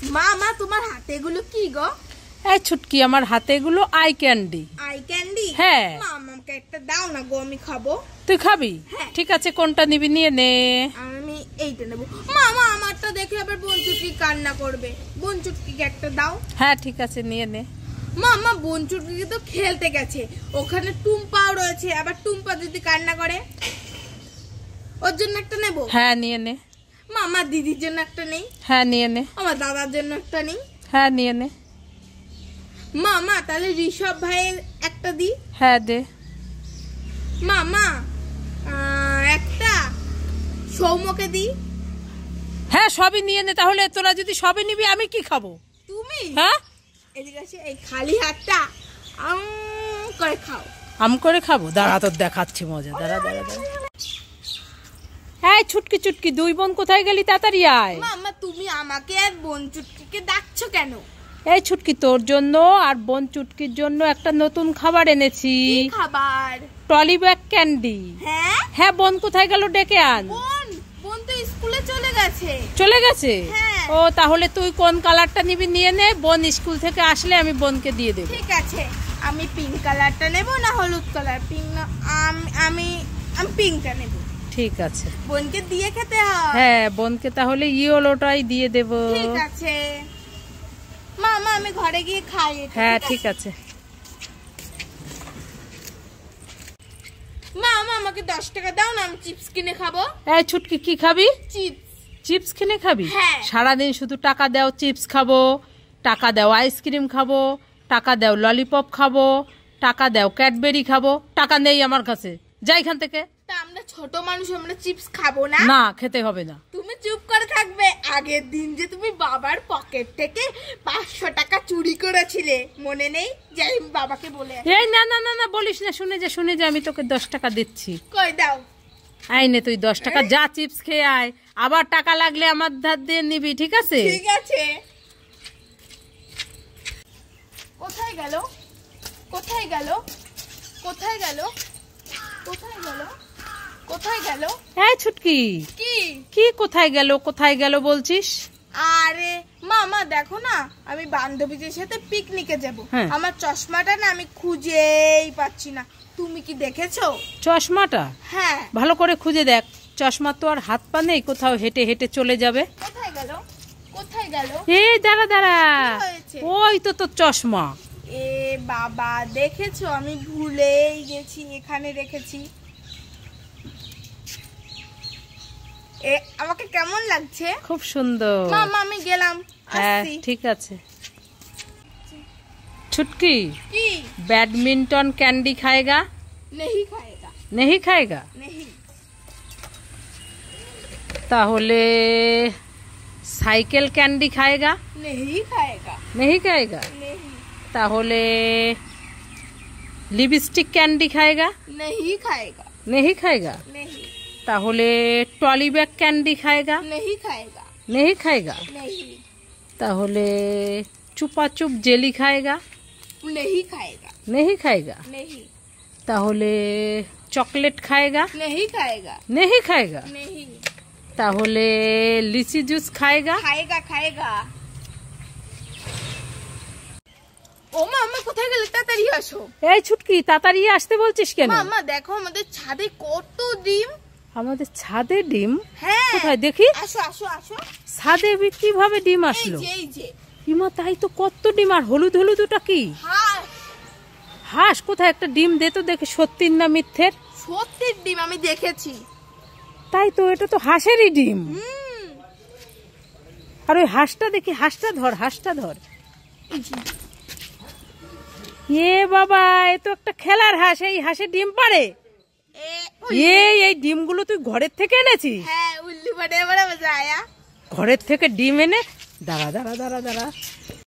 মা মা তোমার হাতে এগুলো কি গো? এই ছুটকি, আমার হাতে এগুলো আই ক্যান্ডি। I candy? হ্যাঁ। মা আমাকে একটা দাও না গো, আমি খাবো। তুই খাবি? ঠিক আছে, কোনটা নিবি নিয়ে নে। আমি এইটা নেবো। মা মা আমারটা দেখে আবার বনচুটকি কান্না করবে, বনচুটকিকে একটা দাও। হ্যাঁ ঠিক আছে, নিয়ে নে। মা মা বনচুটকি তো খেলতে গেছে, ওখানে টুম্পাও রয়েছে, আবার টুম্পা যদি কান্না করে ওর জন্য একটা নেবো। হ্যাঁ নিয়ে নে। মা আমার দিদির জন্য একটা নেই? হ্যাঁ নিয়ে নে। আমার দাদার জন্য একটা নেই? হ্যাঁ নিয়ে নে। মা মা তাহলে ঋষভ ভাইয়ের একটা দি। হ্যাঁ দে। মা মা একটা সৌম্যকে দি। হ্যাঁ সবই নিয়ে নে। তাহলে তোরা যদি সবই নিবি আমি কি খাবো? তুমি? হ্যাঁ এদিকে এসে এই খালি হাতটা আম করে খাও। আম করে খাবো? দাঁড়া, তোর দেখাচ্ছি মজা। দাঁড়া দাঁড়া দাঁড়া। এই ছুটকি ছুটকি, দুই বোন কোথায় গেলি? তাড়াতাড়ি আয়। মামা তুমি আমাকে আর বনচুটকিকে ডাকছো কেন? এই ছুটকি, তোর জন্য আর বোন চুটকির জন্য একটা নতুন খাবার এনেছি। কি খাবার? টলি ব্যাগ ক্যান্ডি। হ্যাঁ হ্যাঁ, বোন কোথায় গেল? ডেকে আন। বোন বোন তো স্কুলে চলে গেছে। চলে গেছে? হ্যাঁ। ও তাহলে তুই কোন কালারটা নিবি নিয়ে নে, বোন স্কুল থেকে আসলে আমি বোনকে দিয়ে দেব। ঠিক আছে, আমি পিঙ্ক কালারটা নেব না হলুদ কালার? পিঙ্ক না, আমি পিঙ্কটা নেব। ঠিক আছে, বোনকে দিয়ে খেতে হয়। হ্যাঁ বোনকে তাহলে ইয়েলোটাই দিয়ে দেব। ঠিক আছে মামা, আমি ঘরে গিয়ে খাই। হ্যাঁ ঠিক আছে। মামা আমাকে 10 টাকা দাও না, আমি চিপস কিনে খাবো। এই ছুটকি, কি খাবি? চিপস। চিপস কিনে খাবি? হ্যাঁ। সারাদিন শুধু টাকা দাও চিপস খাবো, টাকা দাও আইসক্রিম খাবো, টাকা দাও ললিপপ খাবো, টাকা দাও ক্যাডবেরি খাবো। টাকা নেই আমার কাছে, যাই এখান থেকে। তা আমরা ছোট মানুষ, আমরা চিপস খাবো না? না, খেতে হবে না। তুমি চুপ করে থাকবে। আগের দিন যে তুমি বাবার পকেট থেকে 500 টাকা চুরি করেছিলে, মনে নেই? যে আমি বাবাকে বলে। এই না না না না বলিস না, শুনে যে আমি তোকে 10 টাকা দিচ্ছি। কই দাও। আই নে তুই 10 টাকা, যা চিপস খেয়ে আয়। আবার টাকা লাগলে আমার ধার দিয়ে নিবি, ঠিক আছে? ঠিক আছে। কোথায় গেল? কোথায় গেল? কোথায় গেল? কোথায় গেল? কোথায় গেল? এই ছুটকি, কি কি কোথায় গেল কোথায় গেল বলছিস? আরে মামা দেখো না, আমি বান্ধবীদের সাথে পিকনিকে যাব। হ্যাঁ। আমার চশমাটা না আমি খুঁজেই পাচ্ছি না, তুমি কি দেখেছো? চশমাটা হ্যাঁ। ভালো করে খুঁজে দেখ। চশমা তো আর হাত পা নেই, কোথাও হেঁটে হেঁটে চলে যাবে। কোথায় গেল? কোথায় গেল? এই দাঁড়া দাঁড়া, কি হয়েছে? ওই তো তোর চশমা। এ বাবা, দেখেছো আমি ভুলেই গেছি, এখানে রেখেছি। এ আমাকে কেমন লাগছে? খুব সুন্দর। মামা আমি গেলাম, হ্যাঁ আসছি। ঠিক আছে। छुटकी কি? बैडमिंटन कैंडी खाएगा? नहीं खाएगा। नहीं खाएगा? नहीं। ताहले साइकिल कैंडी खाएगा? नहीं खाएगा। नहीं खाएगा? नहीं। ताहले लिपस्टिक कैंडी खाएगा? नहीं खाएगा। नहीं खाएगा? नहीं। ताहले ट्रॉली बैग कैंडी खाएगा? नहीं खाएगा। नहीं खाएगा? नहीं। ताहले चुपा चुप जेली खाएगा? नहीं खाएगा। नहीं खाएगा? नहीं। ताहले चॉकलेट खाएगा? नहीं खाएगा। नहीं खाएगा? नहीं। ताहले लीची जूस खाएगा? খায়গা খায়গা। ও মামা কোথায় গেলে? তাড়াতাড়ি আসো। এই ছুটকি, তাড়াতাড়ি আসতে বলছিস কেন? মামা দেখো আমাদের ছাদে কত ডিম। আমাদের ছাদে ডিম? হ্যাঁ। কোথায় দেখি? আসো আসো আসো। ছাদে কিভাবে ডিম এই আসলো? যে এই যে। হিমা, তাই তো, কত ডিম। আর হলুদ হলুদ ওটা কি? হাঁস। হাঁস? কোথায়? একটা ডিম দে তো দেখি, সত্যির না মিথ্যের। সত্যির ডিম, আমি দেখেছি। তাই তো, এটা তো হাঁসেরই ডিম। হুম। আর ওই হাঁসটা দেখি, হাঁসটা ধর, হাঁসটা ধর। এ বাবা, এ তো একটা খেলার হাঁস। এই হাঁসে ডিম পাড়ে? এই ডিমগুলো তুই ঘরের থেকে এনেছিস? হ্যাঁ, উল্লু বড়ে বড়ে মজা আয়া। ঘরের থেকে ডিম এনে, দাঁড়া দাঁড়া দাঁড়া দাঁড়া,